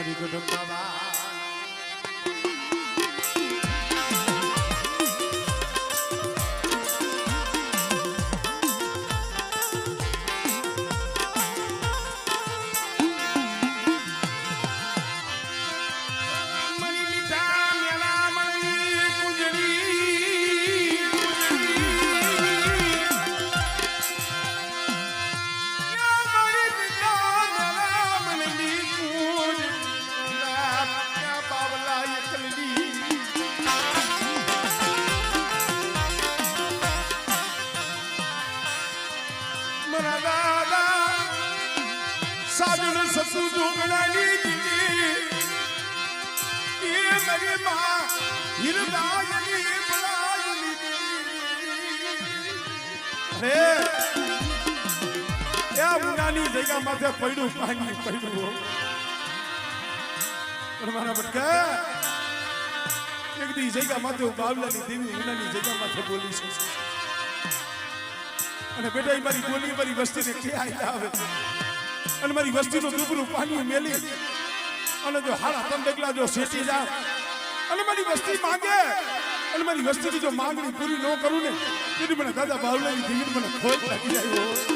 મારી ગઢ साजन ससु जोगड़ानी ये मेरी माँ हिरदायनी बड़ायनी अरे या उनानी जगह माथे पड़ू पानी पड़ू मारा बटका एक दी जगह माथे बावलानी देवी उनानी जगह माथे बोली છે અને બેટા ઈ મારી ગોલી મારી વસ્તીને કે આયા આવે અને મારી વસ્તીનો દુબરું પાણી મેલી અને જો હારા તમ ડગલા જો શેટી જાવ અને મારી વસ્તી માંગે અને મારી વસ્તીની જો માંગણી પૂરી ન કરું ને તેથી મને દાદા બાવલાની જીવન મને ખોટ લાગી જાય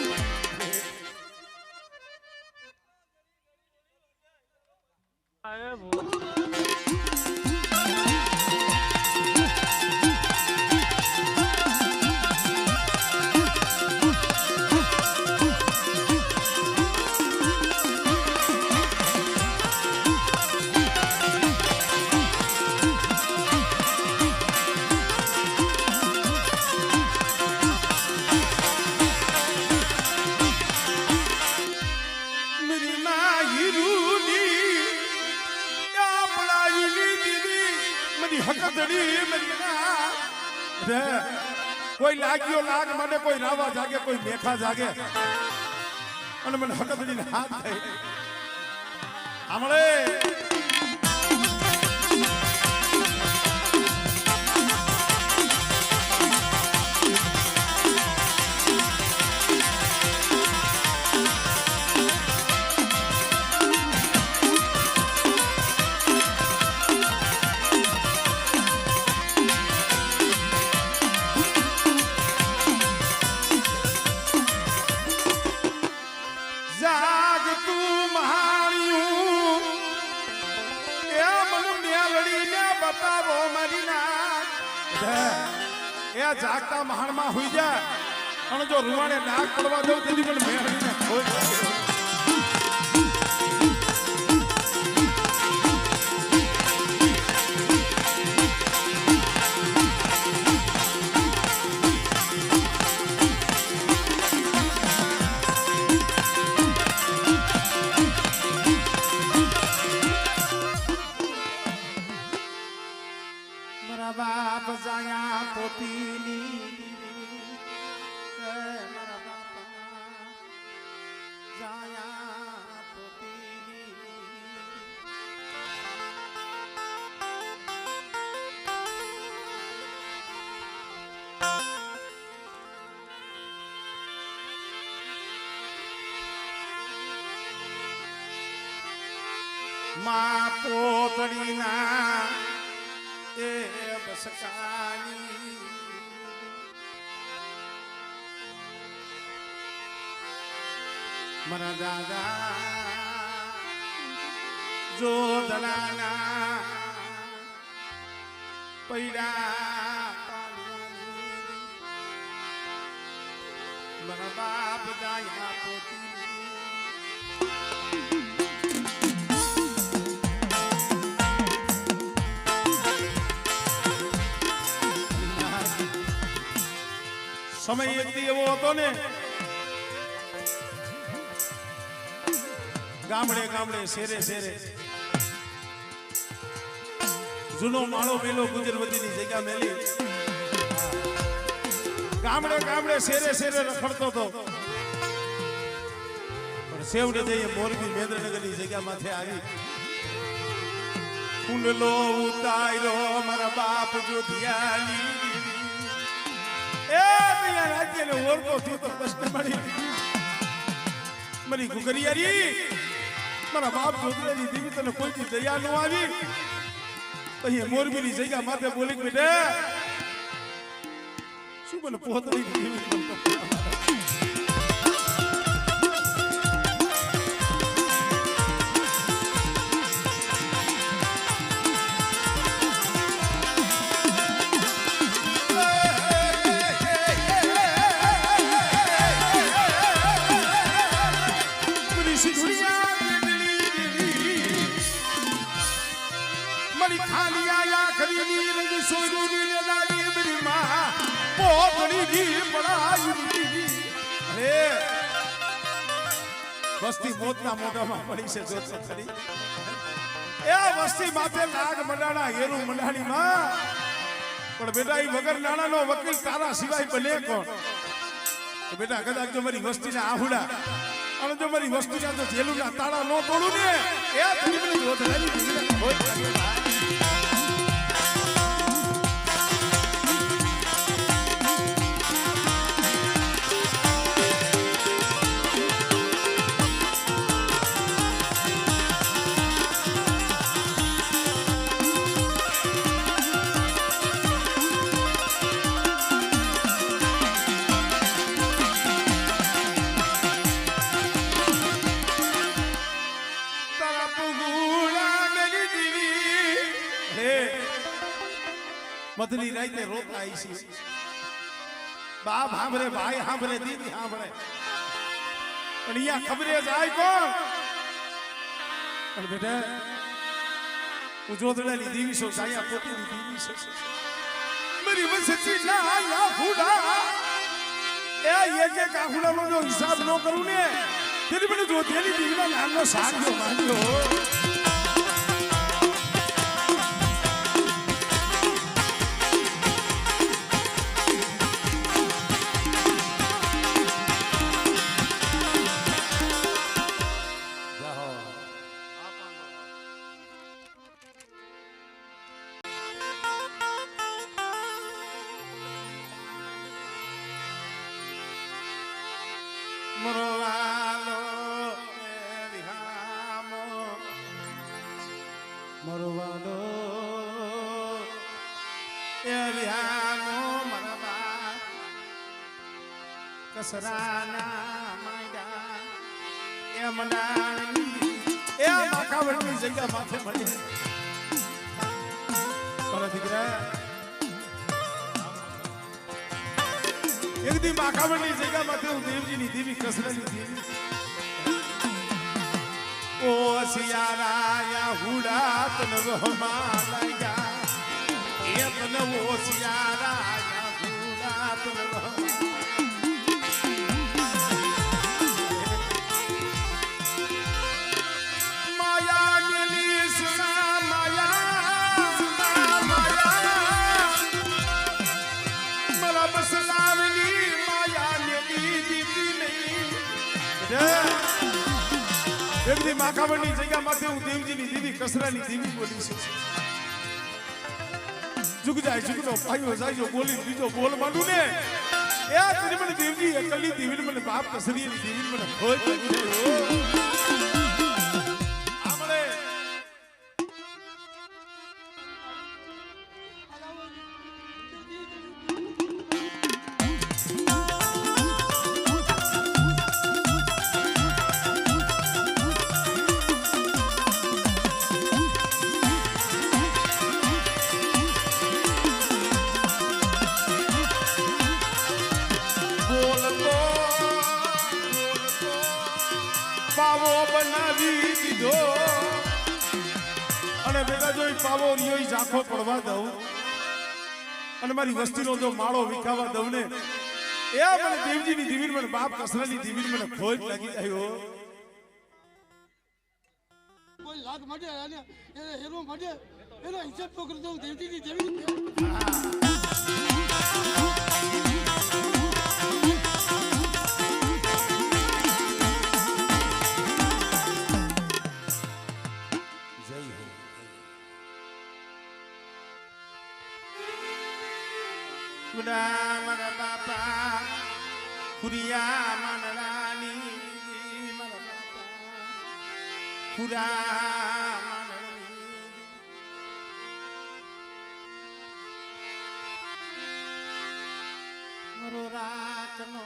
कोई लागियो लाग मने कोई रावा जागे कोई मेखा जागे અને મને હકદડીને હાથ થઈ આમળે जागता महान में हुई जाए और जो रुवाने नाक पड़वा दो तेरी मन मेहरी ने खोल मेरा बाप जाया पोतीनी मेरा बाप जाया पोतीनी मां पोतड़ी ना ए बसकानी मरा दादा जो दलाना पैड़ा मरा बाप जाया पोती समय एक दी एवो હતો ને ગામડે ગામડે શેરે શેરે જૂનો માળો મેલો ગુજરવતીની જગ્યા મેલી ગામડે ગામડે શેરે શેરે રખડતો હતો પણ સેવડે જઈએ મોરબી મેંદ્રનગરની જગ્યા માથે આવી કુંડલો ઉતાર્યો મારા બાપ જોધિયાની राज्य ने और को थी तो प्रश्न मरी मरी गुगरियारी મારા બાપ જોતરેની દીવી તને કોઈની દયા ન આવી તો અહીંયા મોરબીની જગ્યા માથે બોલી બેટે શું મને પોતરી દીવી વસ્તી મોતના મોઢામાં પડી છે જોત ખરી એ વસ્તી માથે નાગ મંડાણા હેરું મંડાણી માં પણ બેટા ઈ વગર નાણાનો વકીલ તારા સિવાય બને કોણ કે બેટા કદાચ જો મારી વસ્તીના આહુડા અને જો મારી વસ્તીના જો જેલુના તાળા નો તોડું ને એ તમને જોત રહી હોય મધની રાતે રોતા આવી છે બાપ સાંભળે ભાઈ સાંભળે દીદી સાંભળે પણ અહીંયા ખબરે જાય કોણ પણ બેટા હું જોતડાની દેવી છું સાયા પોતીની દેવી છું મારી વસતી ના આયા ફૂડા એ જે કાહુડાનો જો હિસાબ ન કરું ને તેની મને જોતેલી દેવીના નામનો સાગો માંગ્યો મરવાનો એ વિહાનો મરવા કસરાના માયડા એ મંડાણી એ માખાવડની જગ્યા માથે મળી પર દીકરા એક દી માખાવડની જગ્યા માથે હું દેવજીની દેવી કસરાની દેવી ओ सियारा हुड़ा तन रहमाया ये तन वो सियारा हुड़ा तन माया मिली सुना माया मला बसलावली माया मिली दीदी नहीं એકદી માખાવડની જગ્યા માથે હું દેવજીની દેવી કસરાની દેવી બોલી છે જુગ જાય જુગનો પાયો જાય બોલી બીજો બોલ માંડું ને એ તેની મને દેવજી એકલી દેવી મને બાપ કસરીની દેવી મને હોય આમળે પાવો બનાવી દીધો અને બેટા જો પાવો રિયો ઝાંખો પડવા દઉં અને મારી વસ્તીનો જો માળો વિખાવા દઉં ને એ મને દેવજીની દીવીર મને બાપ કસરાની દીવીર મને ખોજ લાગી આવ્યો કોઈ લાખ માટે અને હેરો માટે એનો હિસાબ તો કરી દઉં દેવજીની દેવી મારા બાપા ખુરિયા માનરાની મારા બાપા પુરા મારો રાખનો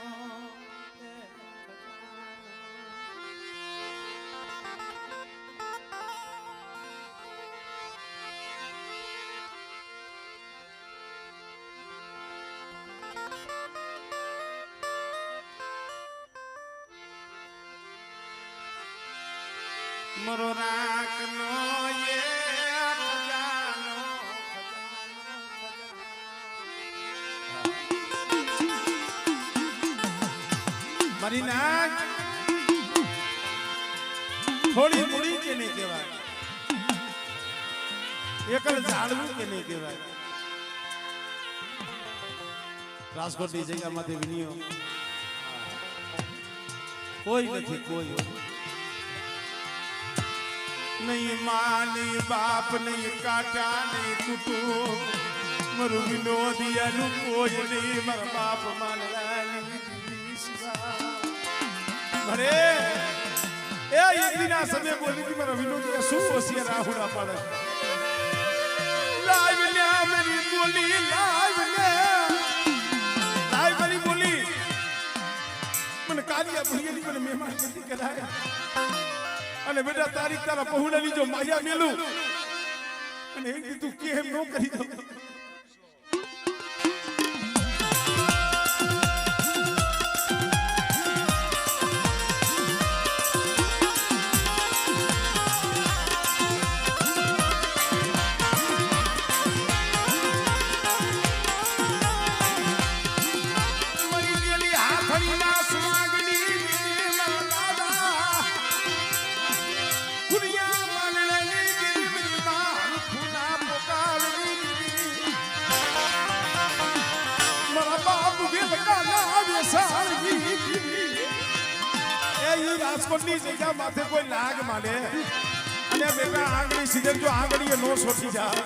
મરો રાખનો એ ખજાનો મારી નાક થોડી મૂડી કે નહીં કહેવાય એકલ ઝાડવું કે નહીં કહેવાય રાજકોટની જગ્યામાંથી વિનિયો કોઈ નથી કોઈ नहीं मां नहीं बाप नहीं काटा नहीं कुटुंब मरु विनोदिया नु कोई नहीं मर बाप मान अरे ए इतना समय बोली थी मर विनोदिया सु ओसिया राहुड़ा पड़े लाइव ने मेरी बोली लाइव मेरी बोली मन कालिया भैया ने मन मेहमान गति कराया અને બેટા તારીખ તારા પહોળાની જો માયા મેલું અને એક તું કેમ નો કરી દો રાજકોટની જગ્યા માથે કોઈ લાગ માને અને બેટા આંગળી સીધે જો આંગળીએ નો છોટી જાય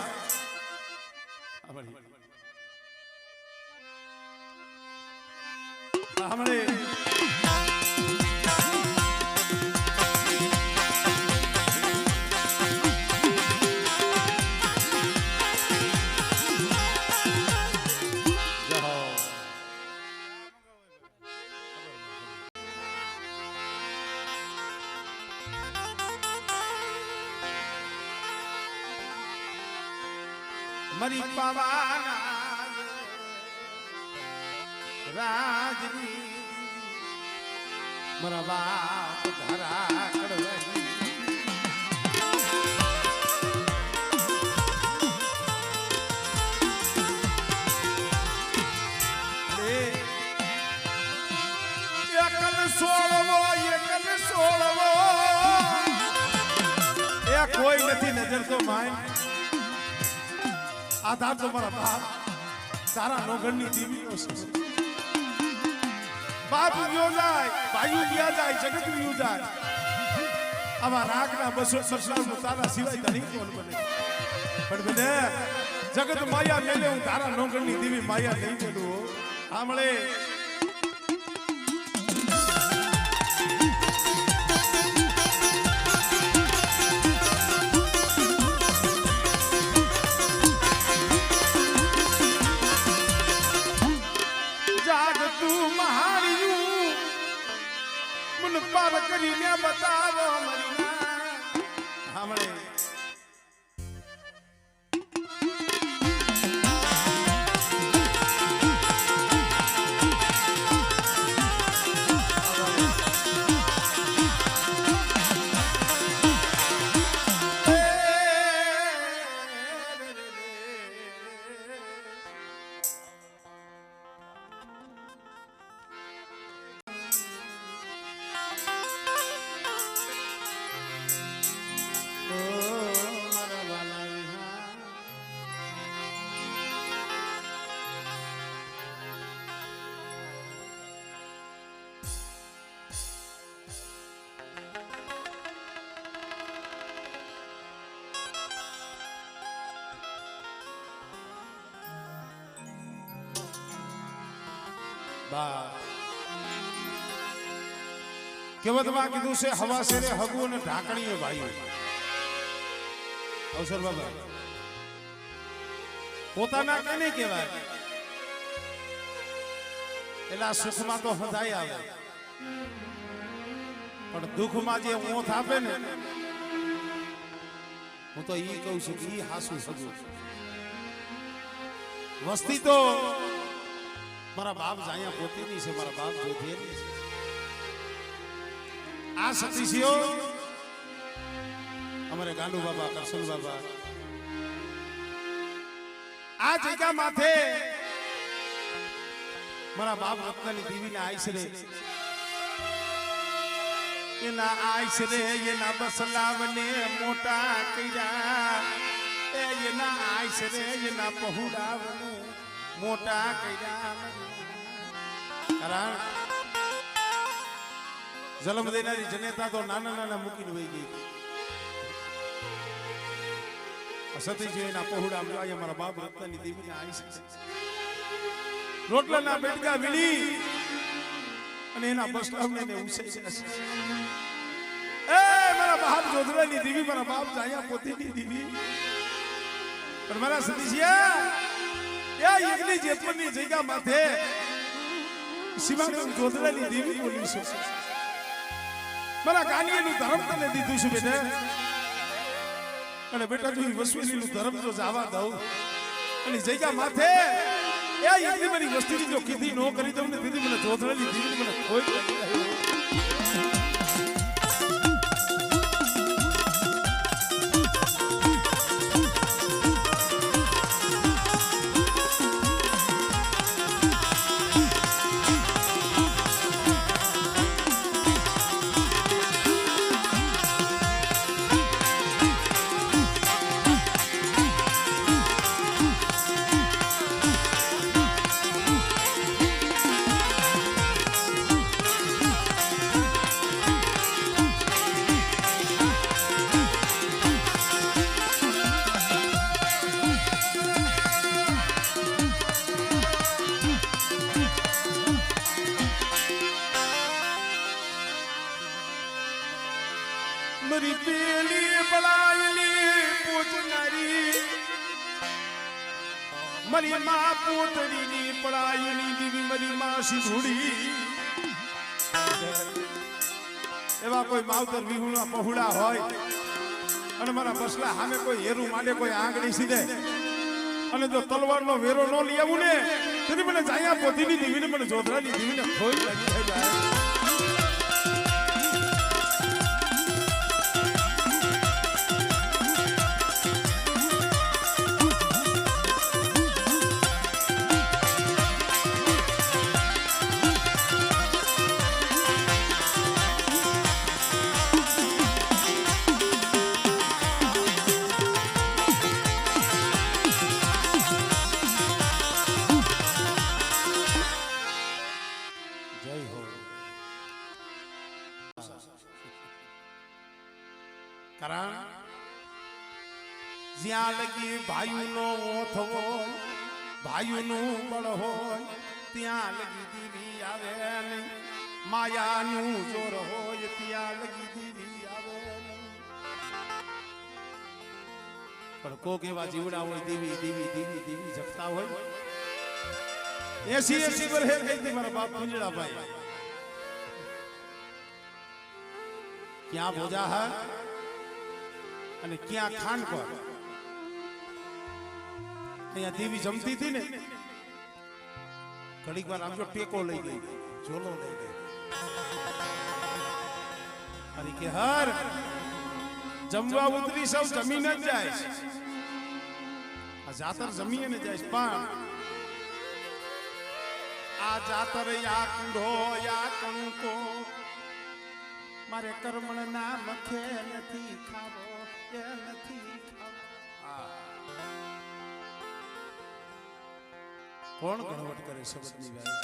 હમણે मरी पवाना राजनी मरा बाप धरा कड़वनी एकल सोलवो ए कोई नहीं नजर तो माय आधार तो मारा बाप सारा नौगढ़नी दीवियों से बाप वियो जाए भाई लिया जाए जगत वियो जाए अब रागना बसो सरसला मुताला सिवाय तनी कौन बने पर बने जगत माया मेले हूँ तारा नौगढ़नी दीवी माया नहीं चलो हमले पार करीने बतावो मरीना हमरे કેવતમાં કીધું છે હવા શેરે હગુ અને ઢાંકણીએ ભાઈ અવસર બાબા પોતાના કે નહીં કહેવાય એટલે સુખમાં તો હદાય આવે પણ દુઃખમાં જે મોથ આપે ને હું તો ઈ કહું છું કે ઈ હાસુ સગું વસ્તી તો મારા બાપ જાયા પોતીની છે મારા બાપ જોધેની છે આ સતીશીઓ અમારે ગાંડુ બાબા કરશન બાબા આ જગ્યા માથે મારા બાપ રત્નાની દેવીને આઈશ રે એના આઈશ રે એના બસલાવને મોટા કર્યા એના આઈશ રે એના પહોળાવને મોટા કર્યા કારણ જન્મ દેનારી જનેતા તો નાના નાના મૂકીને વહી ગઈ સતીજી એના પહોળા આવ્યા મારા બાપ રત્નાની દેવીને આઈશ રોટલાના બેટકા વીણી અને એના બસલાવને ઉછેરી એ મારા બાપ જોધરાની દેવી મારા બાપ જાયા પોતીની દેવી પણ મારા સતીશિયા એ યજ્ઞની જેતમની જગ્યા માથે શિવાનંદ જોધરાની દેવી બોલી છે મારા ગાનીનું ધર્મ તને દીધું છે બેટા અને બેટા જો વસવેલીનું ધર્મ જો જાવા દઉં અને જગ્યા માથે એ યજ્ઞ મારી વસ્તીની જો કીધી નો કરી દઉં ને દીદી મને જોધરાની દેવી મને કોઈ મારી પેલી બળાયેલી પૂજનારી મારી માં પોતડીની પળાયેલી દેવી મારી માં સિંધુડી એવા કોઈ માવતર વિહુના પહોળા હોય અને મારા બસલા સામે કોઈ હેરું માંડે કોઈ આંગળી સીધે અને જો તલવારનો વેરો ન લઈ આવું ને તેથી મને જાયા પોતીની દેવીને મને જોધરાની દેવીને ખોઈ લાગી થઈ જાય કારણ જ્યાં લગી ભાઈનો ઓથ હોય ભાઈનું બળ હોય ત્યાં લગી દીવી આવે નહીં માયાનું જોર હોય ત્યાં લગી દીવી આવે નહીં પણ કોક એવા જીવડા હોય દેવી દેવી દેવી દેવી જપતા હોય 80 વર્ષે ગઈ મારા બાપ પુંજડા ભાઈ ક્યાં ભોજા હે અને ક્યાં ખાન પર અહીંયા દેવી જમતી હતી ને ઘડીક વાર આમ જો ટેકો લઈ ગઈ ઝોલો લઈ ગઈ અરે કે હર જમવા ઉતરી સૌ જમીન જ જાય આ જાતર જમીને જાય પણ આ જાતર યા કુંડો યા કંકો મારે કર્મણ ના મખે નથી ખાવો એ નથી કોણ ગણવટ કરે શબ્દની ભાઈ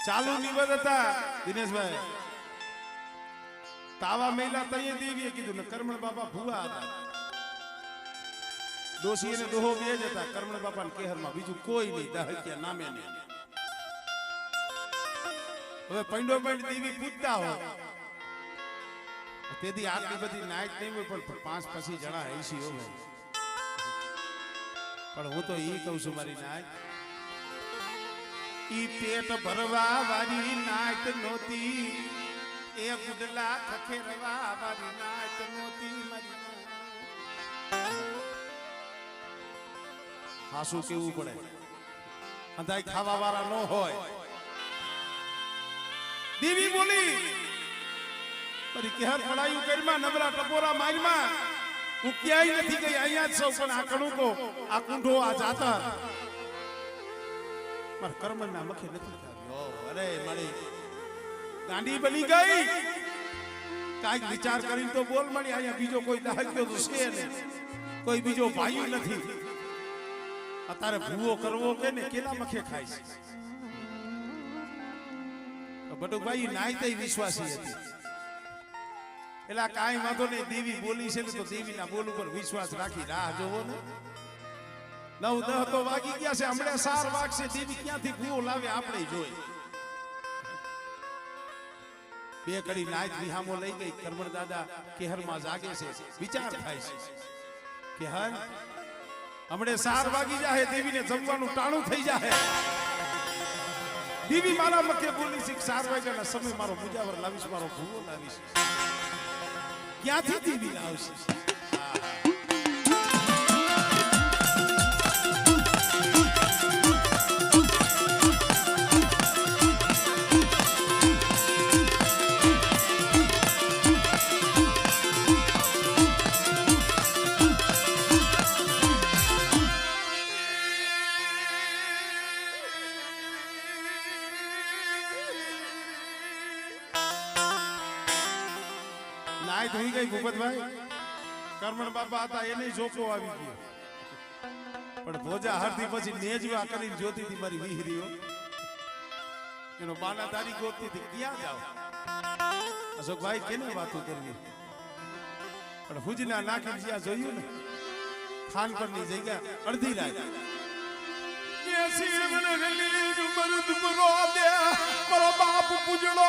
ચાલુ નિવદ હતા દિનેશભાઈ તાવા મેલા તઈએ દેવીએ કીધું ને કર્મણ બાપા ભૂવા હતા દોશી અને દોહો બે જ હતા કર્મણ બાપા ને કેહરમાં બીજું કોઈ નહીં દહત્યા નામે નહીં હવે પૈંડો પૈંડ દેવી પૂજતા હોય તેથી આટલી બધી નાઈટ નહીં હોય પણ 5 પછી જણા હૈસી હોય પણ હું તો ઈ કહું છું મારી નાઈટ ઈ પેટ ભરવા વાળી નાઈટ નોતી એ ગુડલા ખખેરવા વાળી નાઈટ નોતી મારી હાસુ કેવું પડે અંધાઈ ખાવા વાળા ન હોય દેવી બોલી મારી કેહર પડાયું કરીમાં નબળા ટપોરા મારમાં હું ક્યાંય નથી ગઈ અહીંયા જ સૌ પણ આ કણુકો આ કુંઢો આ જાતર મારા કર્મના મખે નથી આવ્યો અરે મારી ગાંડી બની ગઈ કાંઈક વિચાર કરીને તો બોલ મળી અહીંયા બીજો કોઈ દાહક્યો તો છે ને કોઈ બીજો ભાઈ નથી અત્યારે ભૂવો કરવો કે ને કેલા મખે ખાય છે બટુકભાઈ નાઈતે વિશ્વાસી હતી એટલે કાંઈ વાંધો નહીં દેવી બોલી છે ને તો દેવીના બોલ ઉપર વિશ્વાસ રાખી રાહ જોવો ને 9-10 તો વાગી ગયા છે હમણાં 4 વાગશે દેવી ક્યાંથી ભૂવો લાવે આપણે જોઈ બે કડી નાઈટ વિહામો લઈ ગઈ કરમણ દાદા કેહરમાં જાગે છે વિચાર થાય છે કે હર હમણે 4 વાગી જાય દેવીને જમવાનું ટાણું થઈ જાય દેવી મારા મકે બોલી છે 4 વાગ્યાના સમય મારો મુજાવર લાવીશ મારો ભૂવો લાવીશ ક્યાંથી દેવી લાવશે નાઈટ હોઈ ગઈ ભૂપતભાઈ કરમણ બાપા હતા એને જોકો આવી ગયો પણ ભોજા હરથી પછી નેજવા કરીને જોતી હતી મારી વિહરીઓ એનો બાનાદારી ગોતતી હતી ક્યાં જાવ અશોકભાઈ કેને વાતો કરવી પણ હુજના નાખી જ્યાં જોયું ને ખાન પરની જગ્યા અડધી રાત મારો બાપ પૂજડો